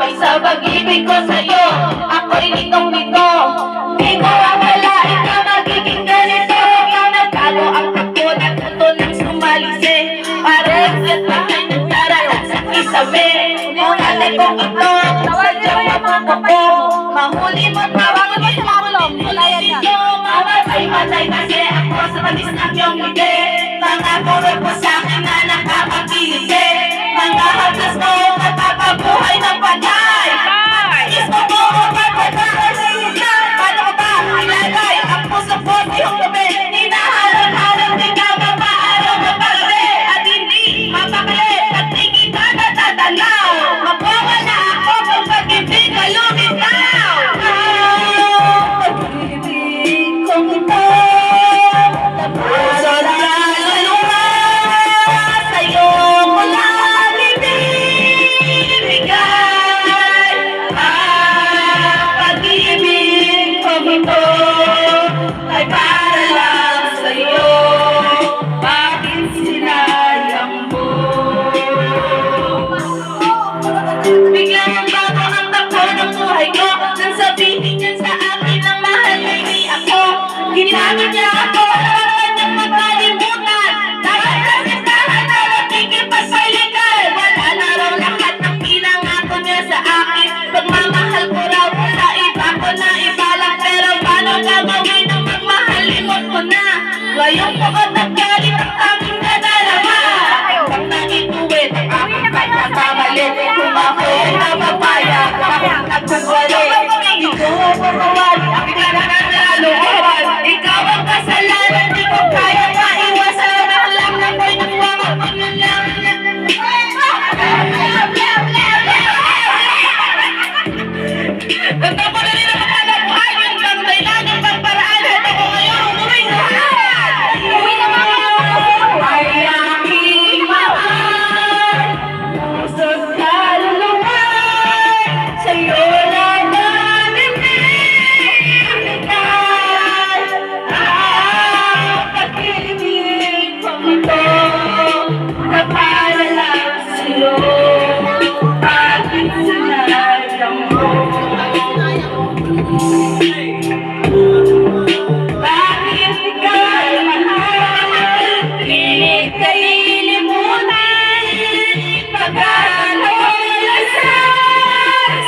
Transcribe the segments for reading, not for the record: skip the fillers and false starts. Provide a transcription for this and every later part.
Ako'y sa pag-ibig ko sa'yo, ako'y litong-lito. Di ko akalain na magiging ganito. Nang nagtago ang takbo at ito nang sumalisi. Parang at bakit nagdaraan sa kisame. Kung alay kong ito, sadyang mapupuko. Mahuli mo't mawagin mo sa bulong. Mamatay kasi ako sa manis ng iyong ngiti. Mga kurot mo sa'kin na nakakakiliti. Mga hatas ko matapabuhay ng patay. Is mo mo mapapagkakasigitan. Paano ko ba ilalay ang puso ko sa iyong gabi? Hinaharap-harap di ka mapaaraw mapagre. At hindi mapakali at di kita natatanaw. Mapawala ako kapag hindi ka lumitaw. Pag-ibig kong ito puso na luluma sa'yo ko lang ibibigay. Pag-ibig kong ito ay para lang sa'yo. Bakit sinayang mo? Biglang ang bago ang takbo ng buhay ko. Nang sabihin niya sa akin ang mahal ay di ako. Ginamit niya ako para kanyang magkalimutan. Dahil sa listahan na nakikipagpalikan. Wala na raw lahat ng pinangako niya sa akin. Pagmamahal ko raw sa iba ko na ibalak. Pero paano gagawin ang magmahalimot ko na? Ngayon ko at naggalit ang aking nadarama. Pag nakituwid ang aking pagkakamali. Kung ako ay napapayag, ako nagpagwali. Ikaw ang pagkawali, ang pinananaloan. Ikaw ang kasalanan, di ko kaya maiwasan. Ang lang na ko'y nagwawag na lang. Ganda mo na rin ang pagkalabuhay. Yung bang dahilan, yung bang paraan. Ito ko ngayon, umuwi na. Uwi na mga ay aking mahal. Puso't kaluluwa sa'yo na nanimigay. Pag-ibig kong ito na para lang sa'yo. Bakit sinayang mo? Bakit ikaw mahal? Pilit ka lilimutan. Pagkanoon sa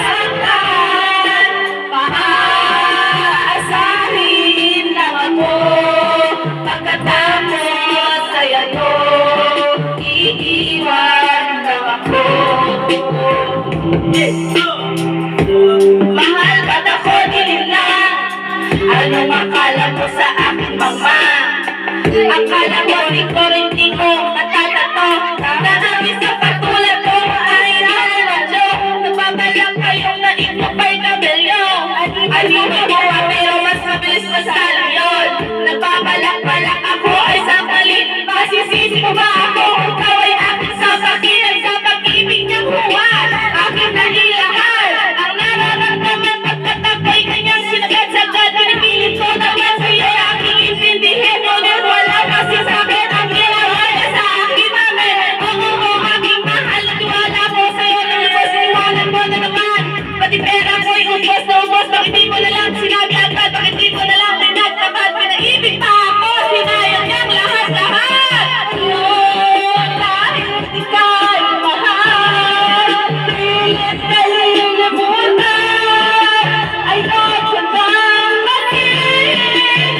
saktan. Paaasahin lang ako. Pagkatapos ay ano, iiwan lang ako. Mahal ba't ako nilinlang? Anong akala mo sa aking mama? Akala mo rin ko matatato. Dahil sa katulad ko ay naradyo. Nababalak kayong naikupay kabelyo. Anino mo pa pero mas mabilis masalang yun. Nagbabalak-balak ako ay sandali. Masisisi mo ba ako? Ikaw ay aking sasakinan sa pag-ibig niyang huwad. Aking nahilangan ang nararamdaman pagkatakoy kanyang sinagad-sagad. Pinipilit ko naman sa'yo aking intindihin. Ngunit wala kasi sa'kin ang ginawa niya sa aking mami. Oo, aking mahal at wala ko sa'yo na lubos. Iwanan mo na naman. Pati pera ko'y ubos na ubos. Bakit di mo na lang sinabi agad? Bakit di mo na lang pinagtapat? Pinaibig pa ako. Sinayang niyang lahat-lahat. Dahil ika'y mahal. Pilit ka lilimutan. Ayoko nang maging